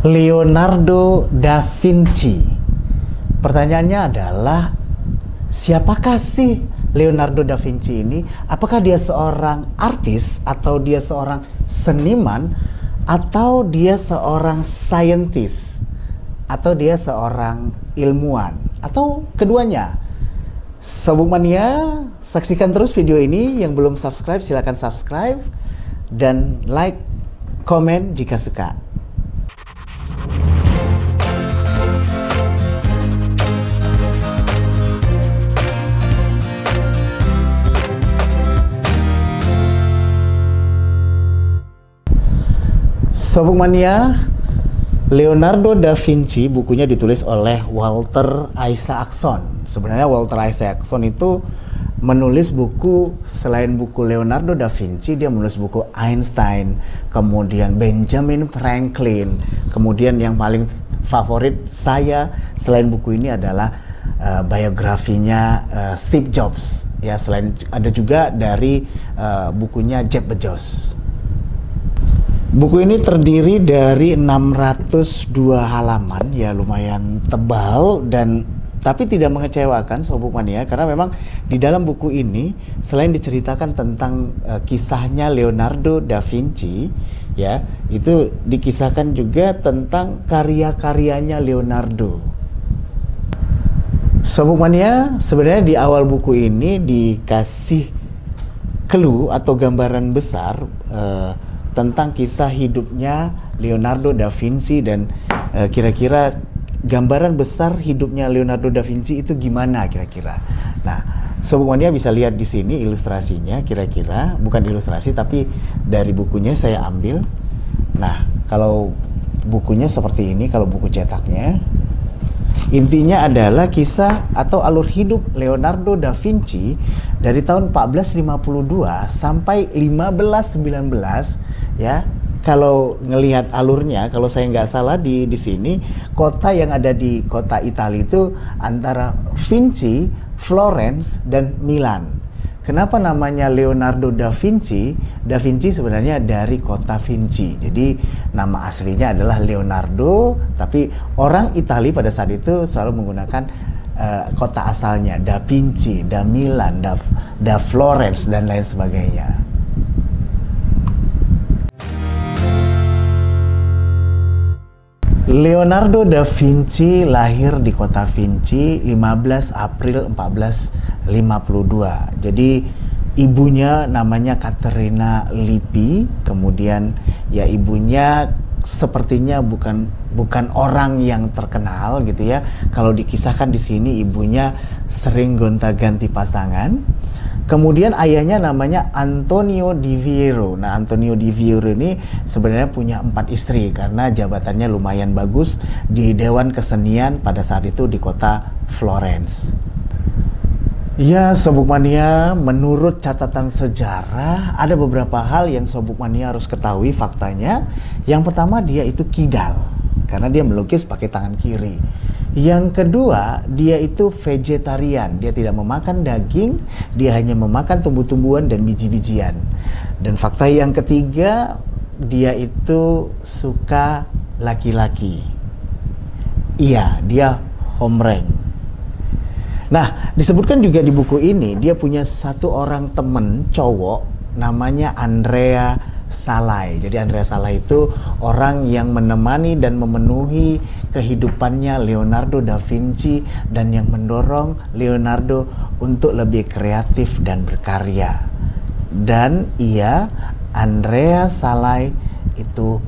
Leonardo da Vinci. Pertanyaannya adalah, siapakah sih Leonardo da Vinci ini? Apakah dia seorang artis, atau dia seorang seniman, atau dia seorang saintis, atau dia seorang ilmuwan, atau keduanya? Sobuk Mania, saksikan terus video ini. Yang belum subscribe silakan subscribe dan like, komen jika suka. Sobuk Mania, Leonardo da Vinci bukunya ditulis oleh Walter Isaacson. Sebenarnya Walter Isaacson itu menulis buku, selain buku Leonardo da Vinci, dia menulis buku Einstein, kemudian Benjamin Franklin, kemudian yang paling favorit saya selain buku ini adalah biografinya Steve Jobs. Ya, selain ada juga dari bukunya Jeff Bezos. Buku ini terdiri dari 602 halaman, ya lumayan tebal, dan tapi tidak mengecewakan Sobuk Mania, karena memang di dalam buku ini selain diceritakan tentang kisahnya Leonardo da Vinci, ya, itu dikisahkan juga tentang karya-karyanya Leonardo. Sobuk Mania, sebenarnya di awal buku ini dikasih clue atau gambaran besar tentang kisah hidupnya Leonardo da Vinci, dan kira-kira gambaran besar hidupnya Leonardo da Vinci itu gimana kira-kira. Nah, Sobuk Mania bisa lihat di sini ilustrasinya, kira-kira bukan ilustrasi tapi dari bukunya saya ambil. Nah, kalau bukunya seperti ini, kalau buku cetaknya, intinya adalah kisah atau alur hidup Leonardo da Vinci dari tahun 1452 sampai 1519, ya. Kalau ngelihat alurnya, kalau saya nggak salah di sini kota yang ada di kota Italia itu antara Vinci, Florence, dan Milan. Kenapa namanya Leonardo da Vinci? Da Vinci sebenarnya dari kota Vinci. Jadi nama aslinya adalah Leonardo, tapi orang Italia pada saat itu selalu menggunakan kota asalnya, da Vinci, da Milan, da Florence, dan lain sebagainya. Leonardo da Vinci lahir di kota Vinci 15 April 1452. Jadi ibunya namanya Caterina Lippi, kemudian ya ibunya sepertinya bukan orang yang terkenal gitu ya. Kalau dikisahkan di sini ibunya sering gonta-ganti pasangan. Kemudian ayahnya namanya Antonio di Viero. Nah, Antonio di Viero ini sebenarnya punya 4 istri karena jabatannya lumayan bagus di Dewan Kesenian pada saat itu di kota Florence. Ya, Sobuk Mania, menurut catatan sejarah ada beberapa hal yang Sobuk Mania harus ketahui faktanya. Yang pertama, dia itu kidal karena dia melukis pakai tangan kiri. Yang kedua, dia itu vegetarian, dia tidak memakan daging, dia hanya memakan tumbuh-tumbuhan dan biji-bijian. Dan fakta yang ketiga, dia itu suka laki-laki. Iya, dia homreng. Nah, disebutkan juga di buku ini, dia punya satu orang teman cowok namanya Andrea Salai. Jadi Andrea Salai itu orang yang menemani dan memenuhi kehidupannya Leonardo da Vinci dan yang mendorong Leonardo untuk lebih kreatif dan berkarya. Dan iya, Andrea Salai itu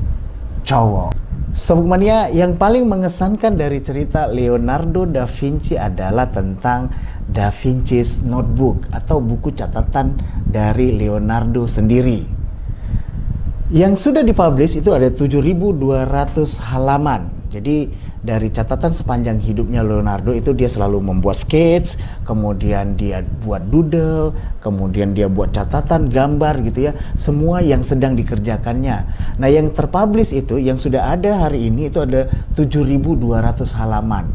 cowok. Sobuk Mania, yang paling mengesankan dari cerita Leonardo da Vinci adalah tentang Da Vinci's Notebook atau buku catatan dari Leonardo sendiri. Yang sudah dipublish itu ada 7.200 halaman. Jadi dari catatan sepanjang hidupnya Leonardo itu dia selalu membuat sketch, kemudian dia buat doodle, kemudian dia buat catatan, gambar gitu ya. Semua yang sedang dikerjakannya. Nah, yang terpublish itu yang sudah ada hari ini itu ada 7.200 halaman.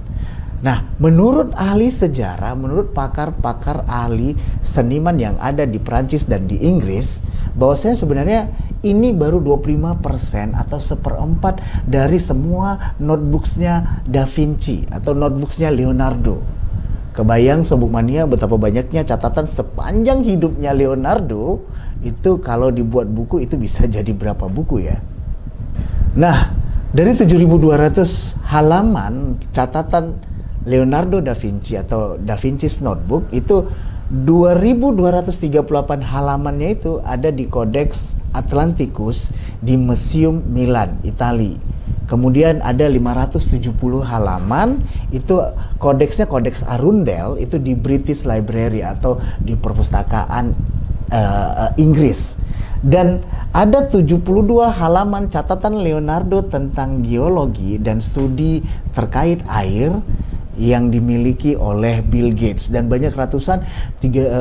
Nah, menurut ahli sejarah, menurut pakar-pakar ahli seniman yang ada di Prancis dan di Inggris, bahwasanya sebenarnya ini baru 25% atau 1/4 dari semua notebooksnya Da Vinci atau notebooksnya Leonardo. Kebayang Sobuk Mania betapa banyaknya catatan sepanjang hidupnya Leonardo, itu kalau dibuat buku itu bisa jadi berapa buku ya. Nah, dari 7.200 halaman catatan Leonardo da Vinci atau Da Vinci's Notebook, itu 2.238 halamannya itu ada di Codex Atlanticus di Museum Milan, Italia. Kemudian ada 570 halaman, itu kodeksnya Codex Arundel, itu di British Library atau di perpustakaan Inggris. Dan ada 72 halaman catatan Leonardo tentang geologi dan studi terkait air yang dimiliki oleh Bill Gates, dan banyak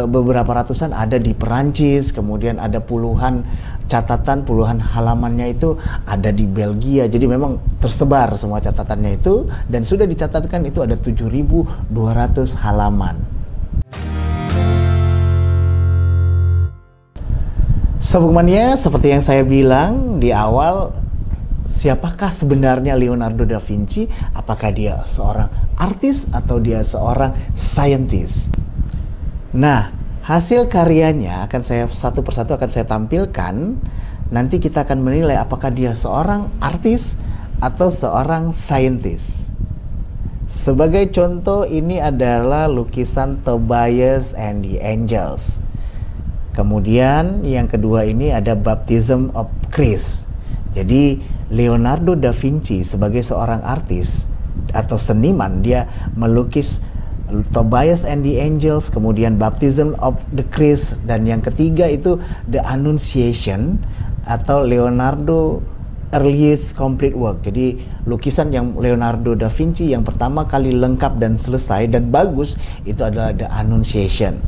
beberapa ratusan ada di Perancis, kemudian ada puluhan catatan, puluhan halamannya itu ada di Belgia. Jadi memang tersebar semua catatannya itu, dan sudah dicatatkan itu ada 7.200 halaman. Sobuk Mania, seperti yang saya bilang di awal, siapakah sebenarnya Leonardo da Vinci? Apakah dia seorang artis atau dia seorang scientist? Nah, hasil karyanya akan saya satu persatu akan saya tampilkan. Nanti kita akan menilai apakah dia seorang artis atau seorang scientist. Sebagai contoh, ini adalah lukisan Tobias and the Angels. Kemudian yang kedua ini ada Baptism of Christ. Jadi Leonardo da Vinci sebagai seorang artis atau seniman, dia melukis Tobias and the Angels, kemudian Baptism of the Christ, dan yang ketiga itu The Annunciation atau Leonardo earliest complete work. Jadi lukisan yang Leonardo da Vinci yang pertama kali lengkap dan selesai dan bagus itu adalah The Annunciation.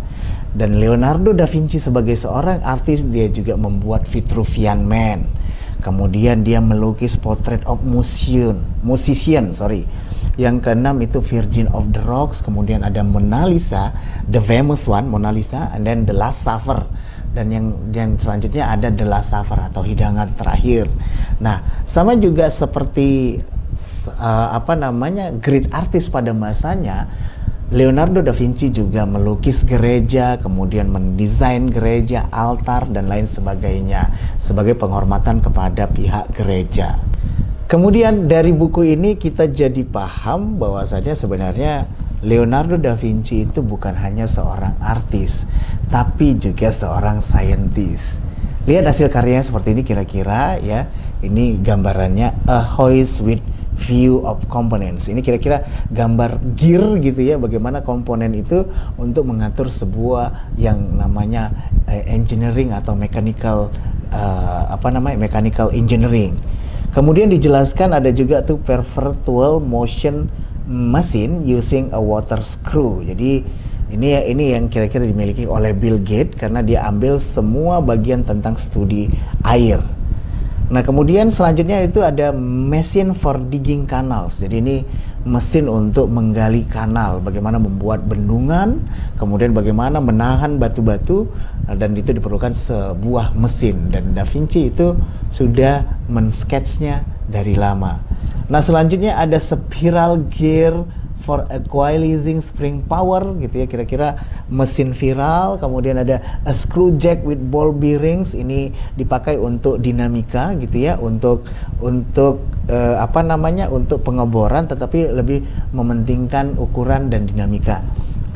Dan Leonardo da Vinci sebagai seorang artis, dia juga membuat Vitruvian Man. Kemudian dia melukis Portrait of Musician. Yang keenam itu Virgin of the Rocks. Kemudian ada Mona Lisa, the famous one, Mona Lisa, and then The Last Supper. Dan yang selanjutnya ada The Last Supper atau hidangan terakhir. Nah, sama juga seperti great artist pada masanya, Leonardo da Vinci juga melukis gereja, kemudian mendesain gereja, altar, dan lain sebagainya sebagai penghormatan kepada pihak gereja. Kemudian dari buku ini kita jadi paham bahwasanya sebenarnya Leonardo da Vinci itu bukan hanya seorang artis, tapi juga seorang saintis. Lihat hasil karyanya seperti ini kira-kira ya. Ini gambarannya A Hoist with View of Components. Ini kira-kira gambar gear gitu ya, bagaimana komponen itu untuk mengatur sebuah yang namanya engineering atau mechanical engineering. Kemudian dijelaskan ada juga tuh perpetual motion machine using a water screw. Jadi ini yang kira-kira dimiliki oleh Bill Gates karena dia ambil semua bagian tentang studi air. Nah, kemudian selanjutnya itu ada machine for digging canals. Jadi ini mesin untuk menggali kanal, bagaimana membuat bendungan, kemudian bagaimana menahan batu-batu, dan itu diperlukan sebuah mesin, dan Da Vinci itu sudah men-sketchnya dari lama. Nah, selanjutnya ada spiral gear for equalizing spring power gitu ya, kira-kira mesin viral. Kemudian ada a screw jack with ball bearings, ini dipakai untuk dinamika gitu ya, untuk untuk pengeboran, tetapi lebih mementingkan ukuran dan dinamika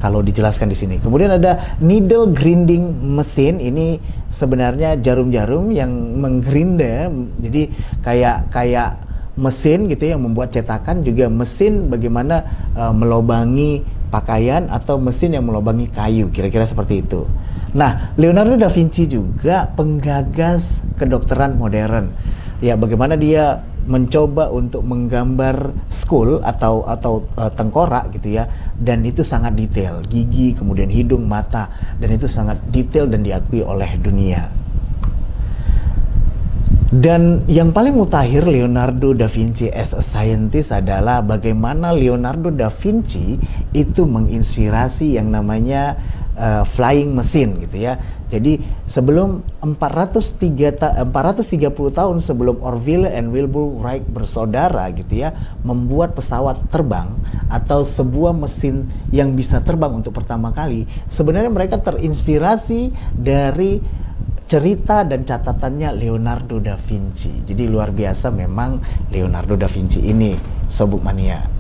kalau dijelaskan di sini. Kemudian ada needle grinding mesin, ini sebenarnya jarum-jarum yang menggrinda, jadi kayak mesin gitu yang membuat cetakan, juga mesin bagaimana melobangi pakaian atau mesin yang melobangi kayu, kira-kira seperti itu. Nah, Leonardo da Vinci juga penggagas kedokteran modern. Ya, bagaimana dia mencoba untuk menggambar skull atau tengkorak gitu ya, dan itu sangat detail, gigi, kemudian hidung, mata, dan itu sangat detail dan diakui oleh dunia. Dan yang paling mutakhir Leonardo da Vinci as a scientist adalah bagaimana Leonardo da Vinci itu menginspirasi yang namanya flying machine gitu ya. Jadi sebelum 430 tahun sebelum Orville and Wilbur Wright bersaudara gitu ya, membuat pesawat terbang atau sebuah mesin yang bisa terbang untuk pertama kali, sebenarnya mereka terinspirasi dari cerita dan catatannya Leonardo da Vinci. Jadi luar biasa memang Leonardo da Vinci ini, Sobuk Mania.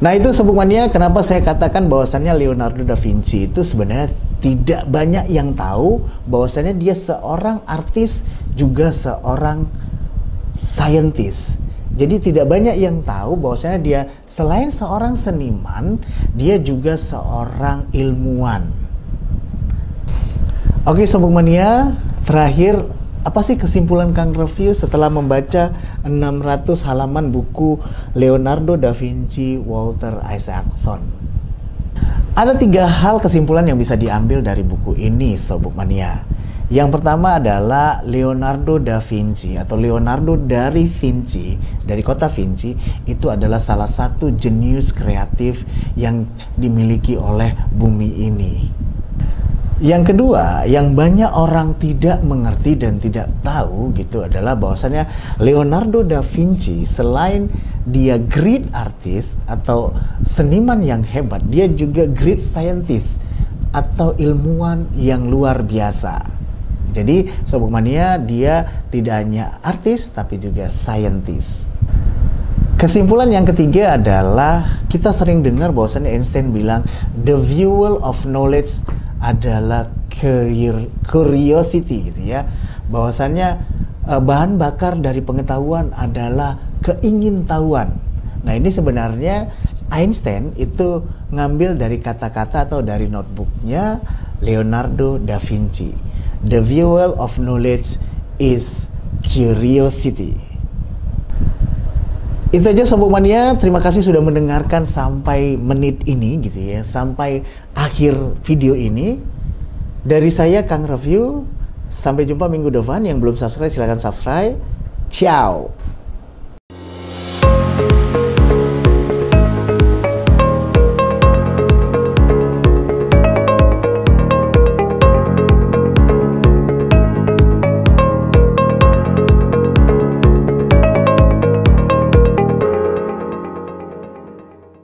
Nah itu Sobuk Mania, kenapa saya katakan bahwasannya Leonardo da Vinci itu sebenarnya tidak banyak yang tahu bahwasannya dia seorang artis juga seorang scientist. Jadi tidak banyak yang tahu bahwasannya dia selain seorang seniman, dia juga seorang ilmuwan. Oke Sobuk Mania, terakhir apa sih kesimpulan Kang Review setelah membaca 600 halaman buku Leonardo da Vinci Walter Isaacson? Ada 3 hal kesimpulan yang bisa diambil dari buku ini, Sobuk Mania. Yang pertama adalah Leonardo da Vinci atau Leonardo dari Vinci, dari kota Vinci, itu adalah salah satu jenius kreatif yang dimiliki oleh bumi ini. Yang kedua, yang banyak orang tidak mengerti dan tidak tahu gitu adalah bahwasannya Leonardo da Vinci selain dia great artist atau seniman yang hebat, dia juga great scientist atau ilmuwan yang luar biasa. Jadi Sobuk Mania, dia tidak hanya artis tapi juga scientist. Kesimpulan yang ketiga adalah kita sering dengar bahwasannya Einstein bilang the fuel of knowledge adalah curiosity gitu ya. Bahwasannya bahan bakar dari pengetahuan adalah keingintahuan. Nah ini sebenarnya Einstein itu ngambil dari kata-kata atau dari notebooknya Leonardo da Vinci. The fuel of knowledge is curiosity. Itu aja Sobuk Mania, terima kasih sudah mendengarkan sampai menit ini gitu ya, sampai akhir video ini. Dari saya Kang Review, sampai jumpa minggu depan. Yang belum subscribe silahkan subscribe. Ciao.